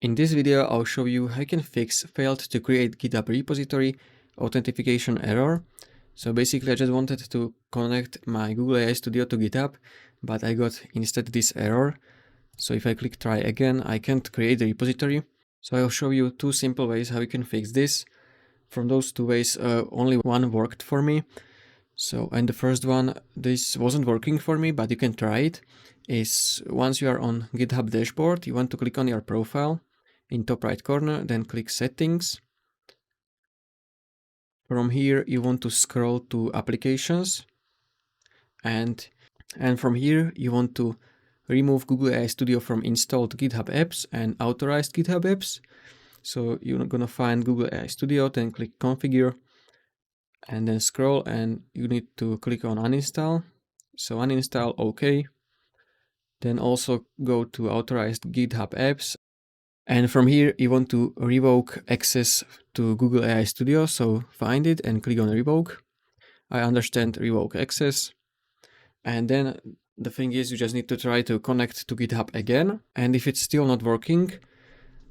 In this video, I'll show you how you can fix failed to create GitHub repository authentication error. So basically, I just wanted to connect my Google AI Studio to GitHub, but I got instead this error. So if I click try again, I can't create the repository. So I'll show you two simple ways how you can fix this. From those two ways, only one worked for me. So, and the first one, this wasn't working for me, but you can try it, is once you are on GitHub dashboard, you want to click on your profile in top right corner, then click settings. From here, you want to scroll to applications, and from here, you want to remove Google AI Studio from installed GitHub apps and authorized GitHub apps. So you're gonna find Google AI Studio, then click configure, and then scroll, and you need to click on uninstall. So uninstall, okay. Then also go to authorized GitHub apps. And from here, you want to revoke access to Google AI Studio. So find it and click on revoke. I understand revoke access. And then the thing is, you just need to try to connect to GitHub again. And if it's still not working,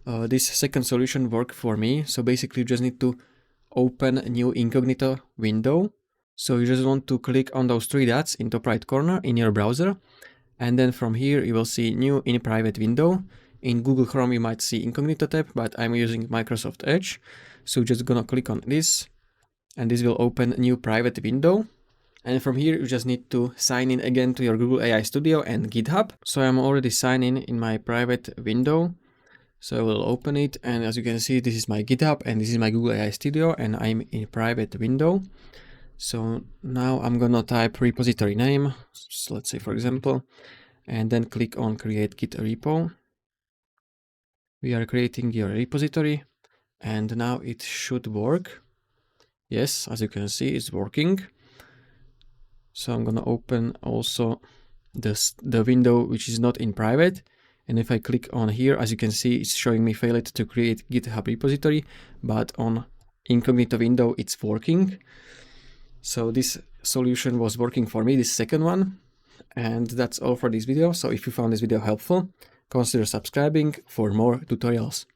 this second solution worked for me. So basically, you just need to open a new Incognito window. So you just want to click on those three dots in top right corner in your browser. And then from here, you will see new in private window. In Google Chrome, you might see Incognito tab, but I'm using Microsoft Edge. So just gonna click on this, and this will open a new private window. And from here, you just need to sign in again to your Google AI Studio and GitHub. So I'm already signed in my private window. So I will open it, and as you can see, this is my GitHub and this is my Google AI Studio, and I'm in private window. So now I'm gonna type repository name, so let's say for example, and then click on create git repo. We are creating your repository, and now it should work. Yes, as you can see, it's working. So I'm gonna open also the window which is not in private. And if I click on here, as you can see, it's showing me failed to create GitHub repository, but on Incognito window, it's working. So this solution was working for me, this second one. And that's all for this video. So if you found this video helpful, consider subscribing for more tutorials.